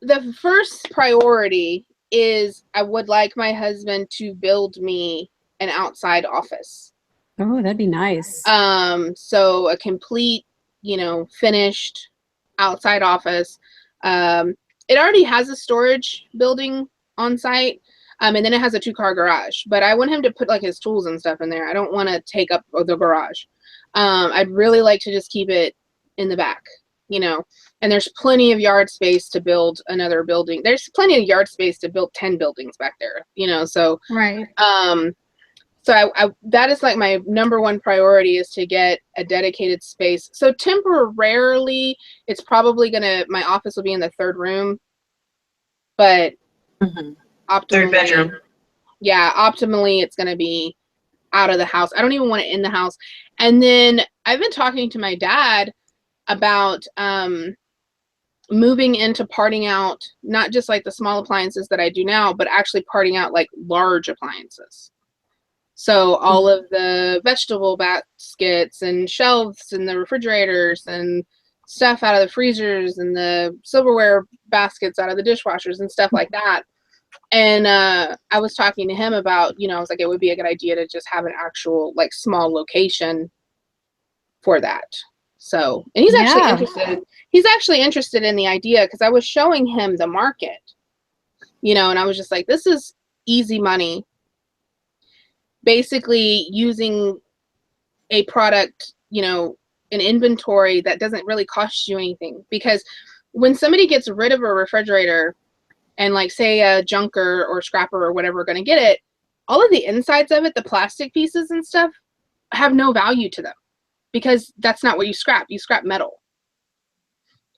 the first priority is I would like my husband to build me an outside office. Oh, that'd be nice. So a complete, finished outside office. It already has a storage building on site. And then it has a 2-car garage, but I want him to put like his tools and stuff in there. I don't want to take up the garage. I'd really like to just keep it in the back, and there's plenty of yard space to build another building. There's plenty of yard space to build 10 buildings back there, so, right. So I that is like my number one priority, is to get a dedicated space. So temporarily, it's probably my office will be in the 3rd room, but optimally, 3rd bedroom. Yeah, optimally it's going to be out of the house. I don't even want it in the house. And then I've been talking to my dad about moving into parting out, not just like the small appliances that I do now, but actually parting out like large appliances. So all of the vegetable baskets and shelves and the refrigerators and stuff out of the freezers and the silverware baskets out of the dishwashers and stuff like that. And I was talking to him about, I was like, it would be a good idea to just have an actual like small location for that. So, and he's actually interested. He's actually interested in the idea, because I was showing him the market, and I was just like, this is easy money. Basically using a product, an inventory that doesn't really cost you anything. Because when somebody gets rid of a refrigerator, and like say a junker or scrapper or whatever are going to get it, all of the insides of it, the plastic pieces and stuff, have no value to them, because that's not what you scrap. You scrap metal.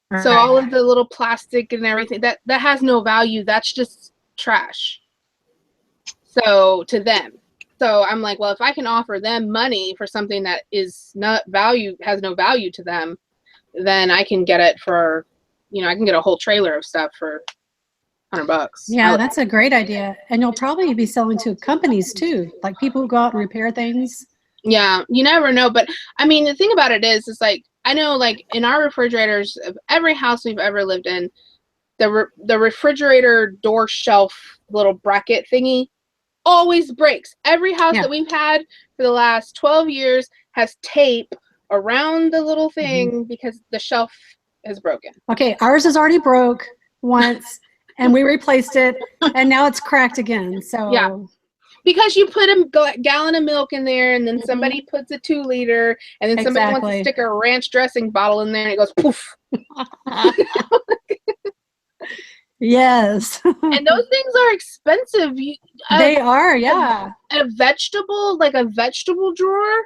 Right. So all of the little plastic and everything, that has no value. That's just trash. So to them. So I'm like, well, if I can offer them money for something that is not has no value to them, then I can get it for, I can get a whole trailer of stuff for $100. Yeah, that's a great idea. And you'll probably be selling to companies too, like people who go out and repair things. Yeah, you never know. But I mean, the thing about it is like, I know like in our refrigerators of every house we've ever lived in, the refrigerator door shelf little bracket thingy always breaks. Every house that we've had for the last 12 years has tape around the little thing because the shelf is broken. Okay, ours is already broke once and we replaced it, and now it's cracked again. So yeah, because you put a gallon of milk in there, and then somebody puts a 2-liter, and then somebody wants to stick a ranch dressing bottle in there, and it goes poof. Yes. And those things are expensive. They are, yeah. A vegetable, like a vegetable drawer,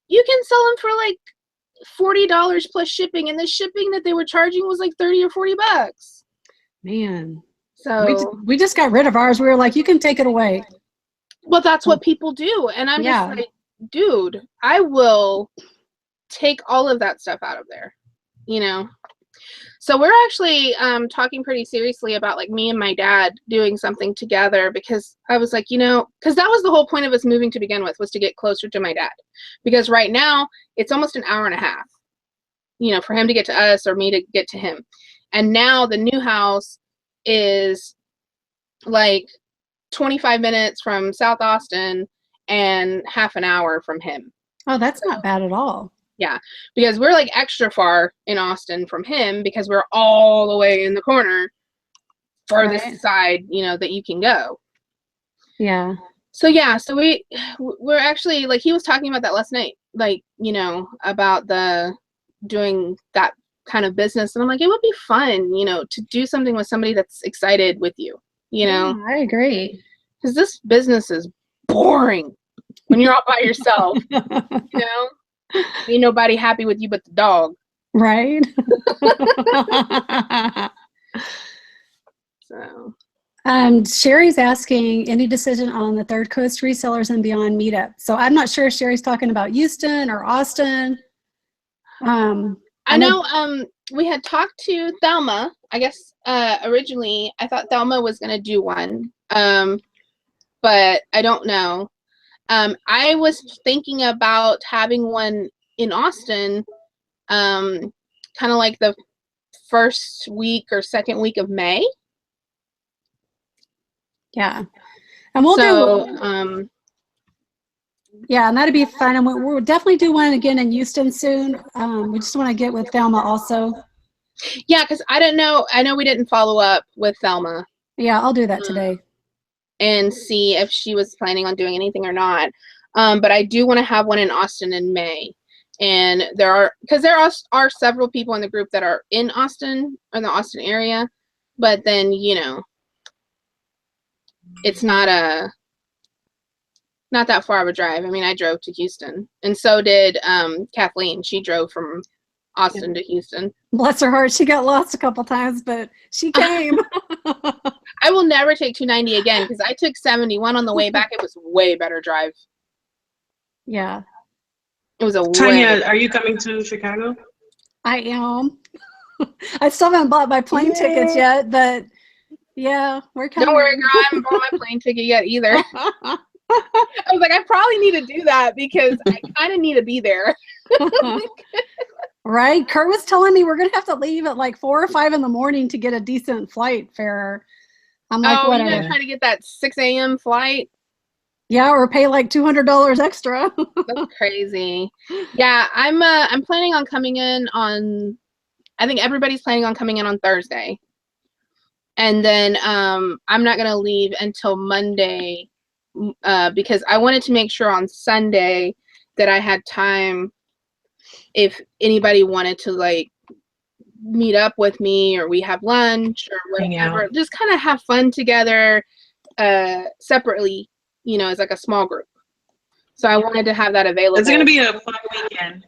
you can sell them for like $40 plus shipping, and the shipping that they were charging was like $30 or $40. Man. So we just got rid of ours. We were like, you can take it away. Well, that's what people do. And I'm just like, dude, I will take all of that stuff out of there, So we're actually talking pretty seriously about like me and my dad doing something together, because I was like, because that was the whole point of us moving to begin with, was to get closer to my dad. Because right now it's almost an hour and a half, for him to get to us or me to get to him. And now the new house is like 25 minutes from South Austin and half an hour from him. Oh, that's not bad at all. Yeah, because we're like extra far in Austin from him, because we're all the way in the corner, farthest side, that you can go. Yeah. So yeah, so we're actually, like, he was talking about that last night, like, about doing that kind of business, and I'm like, it would be fun, to do something with somebody that's excited with you, Yeah, I agree. Because this business is boring when you're all by yourself, Ain't nobody happy with you but the dog. Right. So. Sherry's asking, any decision on the Third Coast Resellers and Beyond meetup? So I'm not sure if Sherry's talking about Houston or Austin. I know we had talked to Thelma. I guess originally I thought Thelma was going to do one, but I don't know. I was thinking about having one in Austin, kind of like the first week or second week of May. Yeah. And we'll yeah, and that'd be fun. And we'll definitely do one again in Houston soon. We just want to get with Thelma also. Yeah, because I don't know. I know we didn't follow up with Thelma. Yeah, I'll do that today. And see if she was planning on doing anything or not. But I do want to have one in Austin in May. And there are several people in the group that are in Austin, in the Austin area. But then, you know, it's not that far of a drive. I mean, I drove to Houston, and so did Kathleen. She drove from Austin to Houston. Bless her heart, she got lost a couple times, but she came. I will never take 290 again because I took 71 on the way back. It was a way better drive. Yeah. It was a Tonya, are you coming to Chicago? I am. I still haven't bought my plane tickets yet, but yeah, we're coming. Don't worry, girl. I haven't bought my plane ticket yet either. I was like, I probably need to do that because I kind of need to be there. Right? Kurt was telling me we're going to have to leave at like 4 or 5 in the morning to get a decent flight fare. I'm like, whatever. you're going to try to get that 6 a.m. flight? Yeah, or pay like $200 extra. That's crazy. Yeah, I'm planning on coming in on, I think everybody's planning on coming in on Thursday. And then I'm not going to leave until Monday because I wanted to make sure on Sunday that I had time if anybody wanted to like meet up with me or we have lunch or whatever, just kind of have fun together separately, you know, as like a small group. So I wanted to have that available. It's going to be a fun weekend.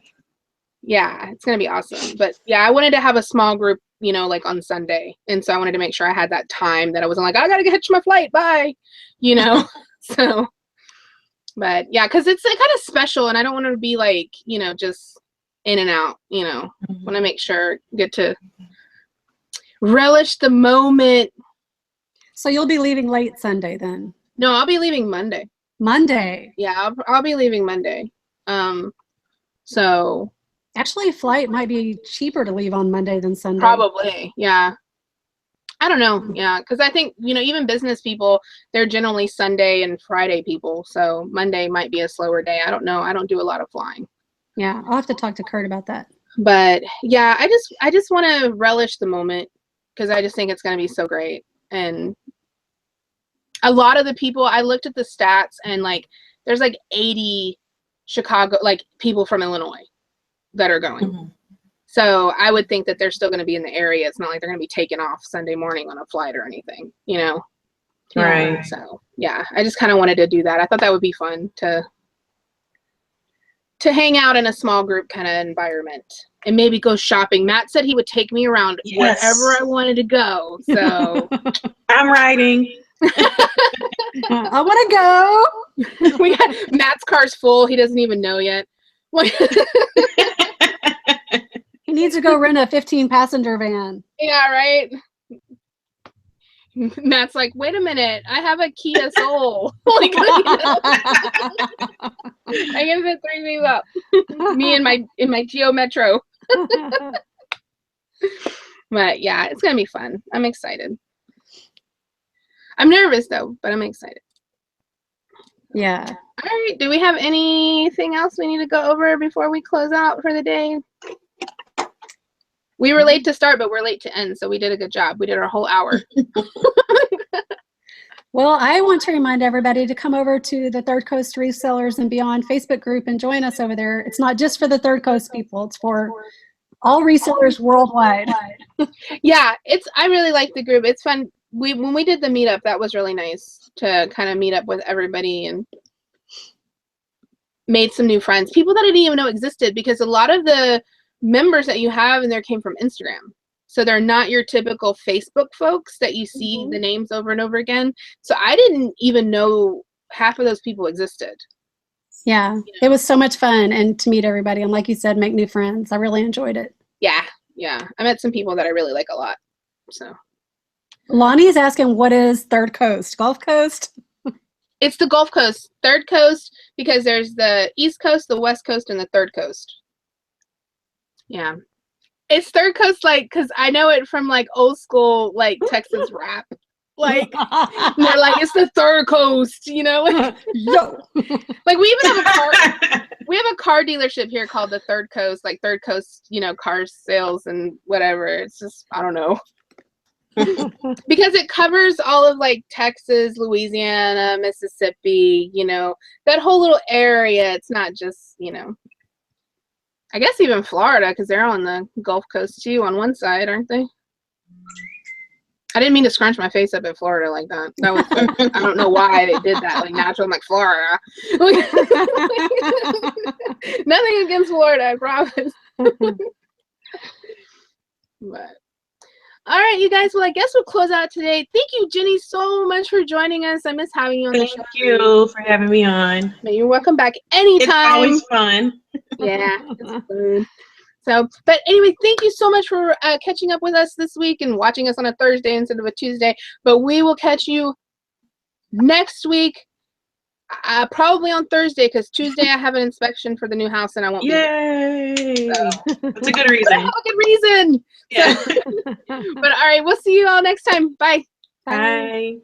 Yeah, it's going to be awesome. But yeah, I wanted to have a small group, you know, like on Sunday. And so I wanted to make sure I had that time that I wasn't like, I got to catch my flight. Bye. You know, so, but yeah, because it's kind of special and I don't want to be like, you know, just in and out, you know, want to make sure get to relish the moment. So you'll be leaving late Sunday then? No, I'll be leaving Monday. Monday? Yeah, I'll be leaving Monday. So actually, a flight might be cheaper to leave on Monday than Sunday. Probably, yeah. I don't know, yeah, because I think, you know, even business people, they're generally Sunday and Friday people, so Monday might be a slower day. I don't know. I don't do a lot of flying. Yeah, I'll have to talk to Kurt about that. But yeah, I just want to relish the moment because I just think it's going to be so great. And a lot of the people, I looked at the stats and like there's like 80 Chicago, like people from Illinois that are going. So I would think that they're still going to be in the area. It's not like they're going to be taken off Sunday morning on a flight or anything, you know? Right. So yeah, I just kind of wanted to do that. I thought that would be fun to hang out in a small group kind of environment and maybe go shopping. Matt said he would take me around wherever I wanted to go. So I'm riding. I want to go. We got Matt's car's full. He doesn't even know yet. He needs to go rent a 15-passenger van. Yeah, right. Matt's like, wait a minute, I have a Kia Soul. Like, I can fit 3 people up. Me in my Geo Metro. But yeah, it's gonna be fun. I'm excited. I'm nervous though, but I'm excited. Yeah. All right. Do we have anything else we need to go over before we close out for the day? We were late to start, but we're late to end, so we did a good job. We did our whole hour. Well, I want to remind everybody to come over to the Third Coast Resellers and Beyond Facebook group and join us over there. It's not just for the Third Coast people. It's for all resellers worldwide. Yeah, I really like the group. It's fun. When we did the meetup, that was really nice to kind of meet up with everybody and made some new friends. People that I didn't even know existed, because a lot of the members that you have in there came from Instagram. So they're not your typical Facebook folks that you see the names over and over again. So I didn't even know half of those people existed. Yeah, it was so much fun and to meet everybody. And like you said, make new friends. I really enjoyed it. Yeah, yeah. I met some people that I really like a lot. So Lonnie is asking, what is Third Coast? Gulf Coast? It's the Gulf Coast, third coast, because there's the East Coast, the West Coast, and the third coast. Yeah. It's third coast, like, because I know it from, like, old school, like, Texas rap. Like, they're like, it's the third coast, you know? Like, Yo. like, we even have a car dealership here called the Third Coast, like, Third Coast, you know, car sales and whatever. It's just, I don't know. Because it covers all of, like, Texas, Louisiana, Mississippi, you know, that whole little area. It's not just, you know, I guess even Florida, because they're on the Gulf Coast too on one side, aren't they? I didn't mean to scrunch my face up at Florida like that. That was I don't know why they did that. Like natural, I'm like Florida. Nothing against Florida, I promise. But all right, you guys. Well, I guess we'll close out today. Thank you, Jenny, so much for joining us. I miss having you on the show. Thank you for having me on. You're welcome back anytime. It's always fun. Yeah, it's fun. So, but anyway, thank you so much for catching up with us this week and watching us on a Thursday instead of a Tuesday. But we will catch you next week, probably on Thursday, because Tuesday I have an inspection for the new house and I won't be here. Yay! So. That's a good reason. That's a good reason. Yeah. So, but all right, we'll see you all next time. Bye. Bye.